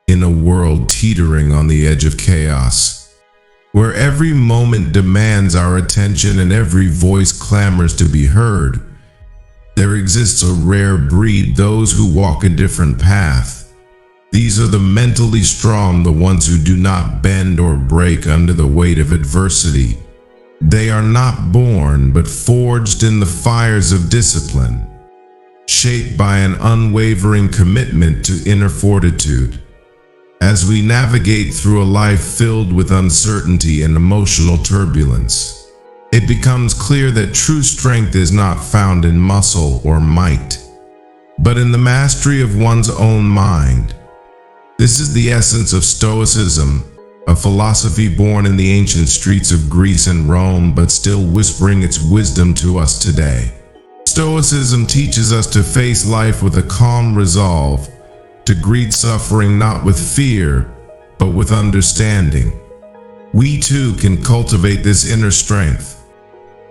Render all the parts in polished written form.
in a world teetering on the edge of chaos, where every moment demands our attention and every voice clamors to be heard, there exists a rare breed, those who walk a different path. These are the mentally strong, the ones who do not bend or break under the weight of adversity. They are not born, but forged in the fires of discipline, shaped by an unwavering commitment to inner fortitude. As we navigate through a life filled with uncertainty and emotional turbulence, it becomes clear that true strength is not found in muscle or might, but in the mastery of one's own mind. This is the essence of Stoicism, a philosophy born in the ancient streets of Greece and Rome, but still whispering its wisdom to us today. Stoicism teaches us to face life with a calm resolve, to greet suffering not with fear, but with understanding. We too can cultivate this inner strength,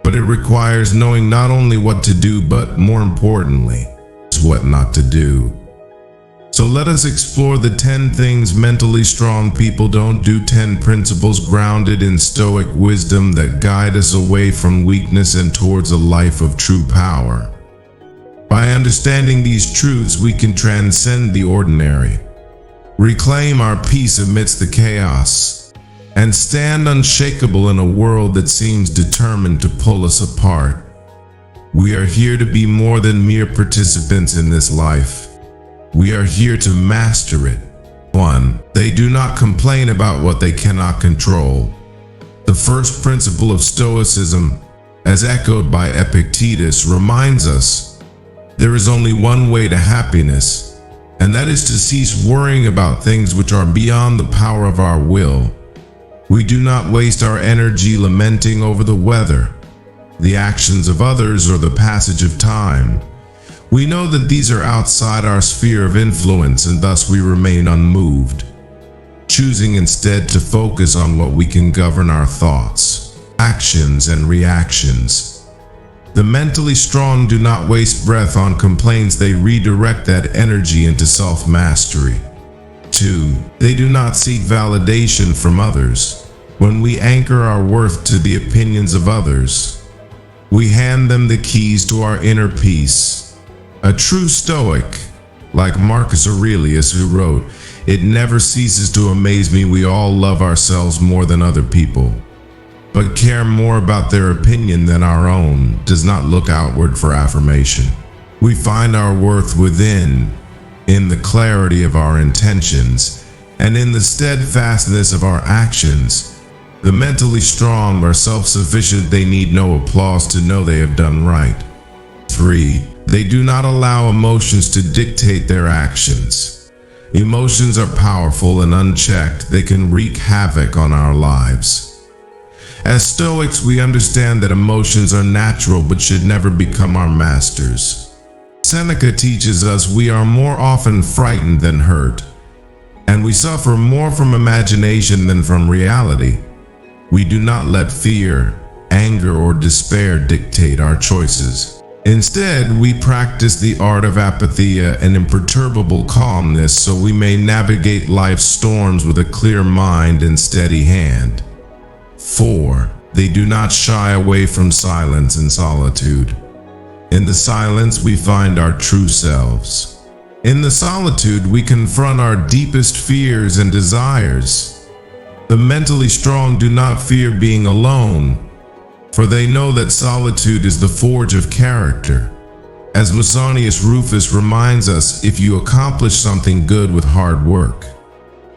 but it requires knowing not only what to do, but more importantly, what not to do. So let us explore the 10 things mentally strong people don't do, 10 principles grounded in Stoic wisdom that guide us away from weakness and towards a life of true power. By understanding these truths, we can transcend the ordinary, reclaim our peace amidst the chaos, and stand unshakable in a world that seems determined to pull us apart. We are here to be more than mere participants in this life. We are here to master it. 1. They do not complain about what they cannot control. The first principle of Stoicism, as echoed by Epictetus, reminds us there is only one way to happiness, and that is to cease worrying about things which are beyond the power of our will. We do not waste our energy lamenting over the weather, the actions of others, or the passage of time. We know that these are outside our sphere of influence, and thus we remain unmoved, choosing instead to focus on what we can govern: our thoughts, actions, and reactions. The mentally strong do not waste breath on complaints. They redirect that energy into self-mastery. 2. They do not seek validation from others. When we anchor our worth to the opinions of others, we hand them the keys to our inner peace. A true Stoic, like Marcus Aurelius, who wrote, "It never ceases to amaze me we all love ourselves more than other people, but care more about their opinion than our own," does not look outward for affirmation. We find our worth within, in the clarity of our intentions, and in the steadfastness of our actions. The mentally strong are self-sufficient. They need no applause to know they have done right. 3. They do not allow emotions to dictate their actions. Emotions are powerful, and unchecked, they can wreak havoc on our lives. As Stoics, we understand that emotions are natural but should never become our masters. Seneca teaches us we are more often frightened than hurt, and we suffer more from imagination than from reality. We do not let fear, anger, or despair dictate our choices. Instead, we practice the art of apatheia, an imperturbable calmness, so we may navigate life's storms with a clear mind and steady hand. 4. They do not shy away from silence and solitude. In the silence, we find our true selves. In the solitude, we confront our deepest fears and desires. The mentally strong do not fear being alone, for they know that solitude is the forge of character. As Musonius Rufus reminds us, if you accomplish something good with hard work,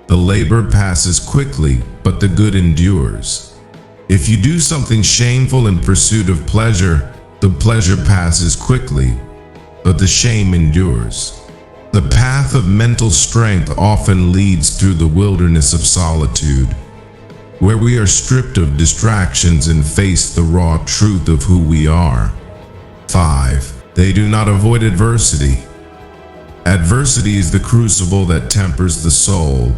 the labor passes quickly, but the good endures. If you do something shameful in pursuit of pleasure, the pleasure passes quickly, but the shame endures. The path of mental strength often leads through the wilderness of solitude, where we are stripped of distractions and face the raw truth of who we are. 5. They do not avoid adversity. Adversity is the crucible that tempers the soul.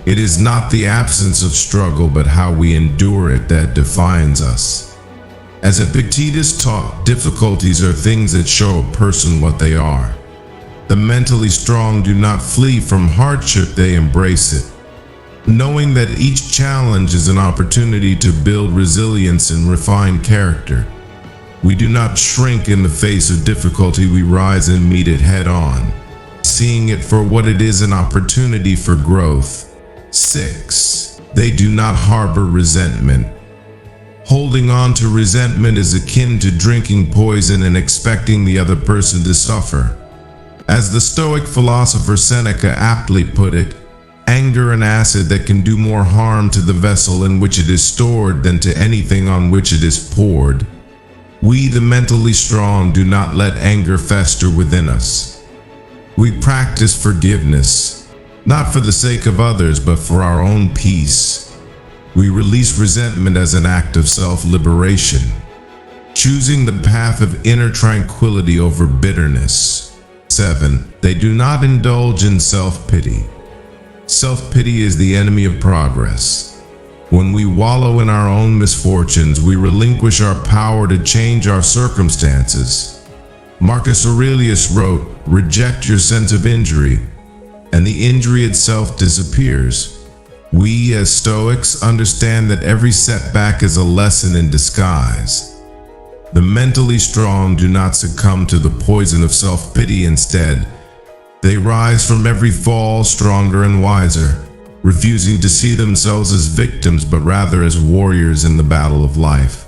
It is not the absence of struggle, but how we endure it that defines us. As Epictetus taught, difficulties are things that show a person what they are. The mentally strong do not flee from hardship, they embrace it, knowing that each challenge is an opportunity to build resilience and refine character. We do not shrink in the face of difficulty, we rise and meet it head on, seeing it for what it is, an opportunity for growth. 6. They do not harbor resentment. Holding on to resentment is akin to drinking poison and expecting the other person to suffer. As the Stoic philosopher Seneca aptly put it, anger an acid that can do more harm to the vessel in which it is stored than to anything on which it is poured. We, the mentally strong, do not let anger fester within us. We practice forgiveness, not for the sake of others, but for our own peace. We release resentment as an act of self-liberation, choosing the path of inner tranquility over bitterness. 7. They do not indulge in self-pity. Self-pity is the enemy of progress. When we wallow in our own misfortunes, we relinquish our power to change our circumstances. Marcus Aurelius wrote, "Reject your sense of injury, and the injury itself disappears." We, as Stoics, understand that every setback is a lesson in disguise. The mentally strong do not succumb to the poison of self-pity. Instead, they rise from every fall stronger and wiser, refusing to see themselves as victims but rather as warriors in the battle of life.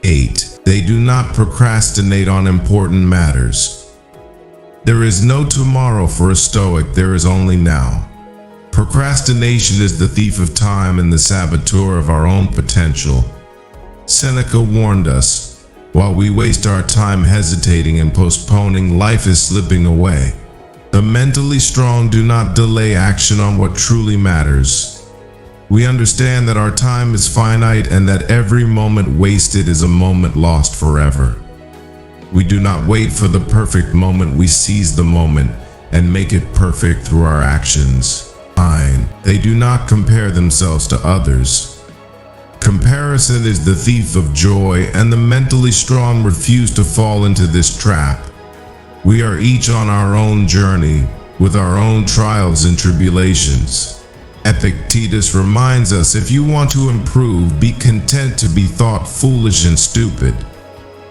8. They do not procrastinate on important matters. There is no tomorrow for a Stoic, there is only now. Procrastination is the thief of time and the saboteur of our own potential. Seneca warned us, while we waste our time hesitating and postponing, life is slipping away. The mentally strong do not delay action on what truly matters. We understand that our time is finite and that every moment wasted is a moment lost forever. We do not wait for the perfect moment, we seize the moment and make it perfect through our actions. 9. They do not compare themselves to others. Comparison is the thief of joy, and the mentally strong refuse to fall into this trap. We are each on our own journey, with our own trials and tribulations. Epictetus reminds us, if you want to improve, be content to be thought foolish and stupid.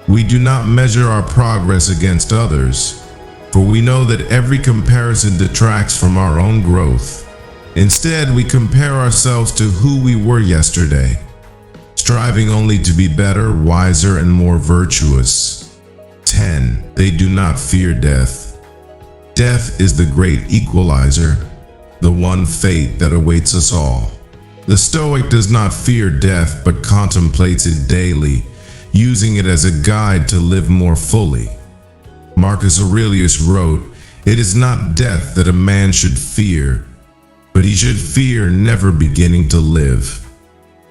We do not measure our progress against others, for we know that every comparison detracts from our own growth. Instead, we compare ourselves to who we were yesterday, striving only to be better, wiser, and more virtuous. 10. They do not fear death. Death is the great equalizer, the one fate that awaits us all. The Stoic does not fear death, but contemplates it daily, using it as a guide to live more fully. Marcus Aurelius wrote, "It is not death that a man should fear, but he should fear never beginning to live."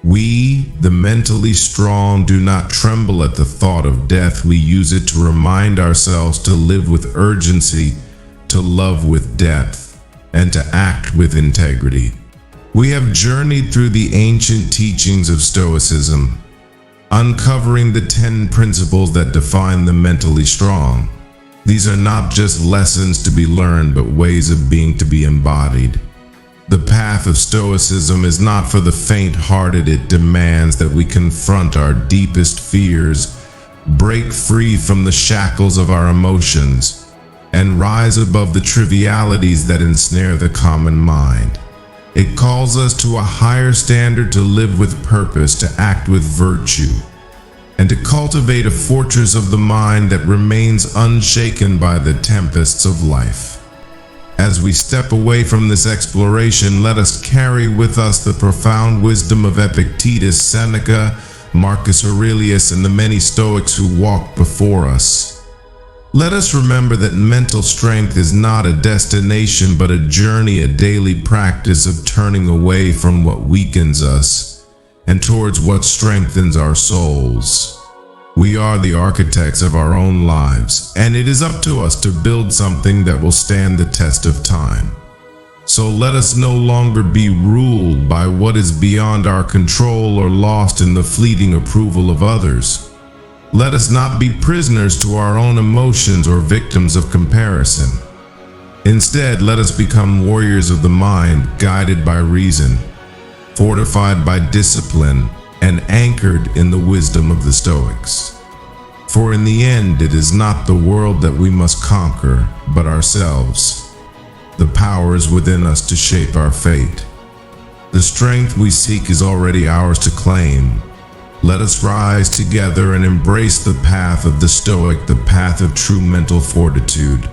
We, the mentally strong, do not tremble at the thought of death. We use it to remind ourselves to live with urgency, to love with depth, and to act with integrity. We have journeyed through the ancient teachings of Stoicism, uncovering the 10 principles that define the mentally strong. These are not just lessons to be learned, but ways of being to be embodied. The path of Stoicism is not for the faint-hearted. It demands that we confront our deepest fears, break free from the shackles of our emotions, and rise above the trivialities that ensnare the common mind. It calls us to a higher standard, to live with purpose, to act with virtue, and to cultivate a fortress of the mind that remains unshaken by the tempests of life. As we step away from this exploration, let us carry with us the profound wisdom of Epictetus, Seneca, Marcus Aurelius, and the many Stoics who walked before us. Let us remember that mental strength is not a destination, but a journey, a daily practice of turning away from what weakens us and towards what strengthens our souls. We are the architects of our own lives, and it is up to us to build something that will stand the test of time. So let us no longer be ruled by what is beyond our control or lost in the fleeting approval of others. Let us not be prisoners to our own emotions or victims of comparison. Instead, let us become warriors of the mind, guided by reason, fortified by discipline, and anchored in the wisdom of the Stoics. For in the end, it is not the world that we must conquer, but ourselves. The power is within us to shape our fate. The strength we seek is already ours to claim. Let us rise together and embrace the path of the Stoic, the path of true mental fortitude.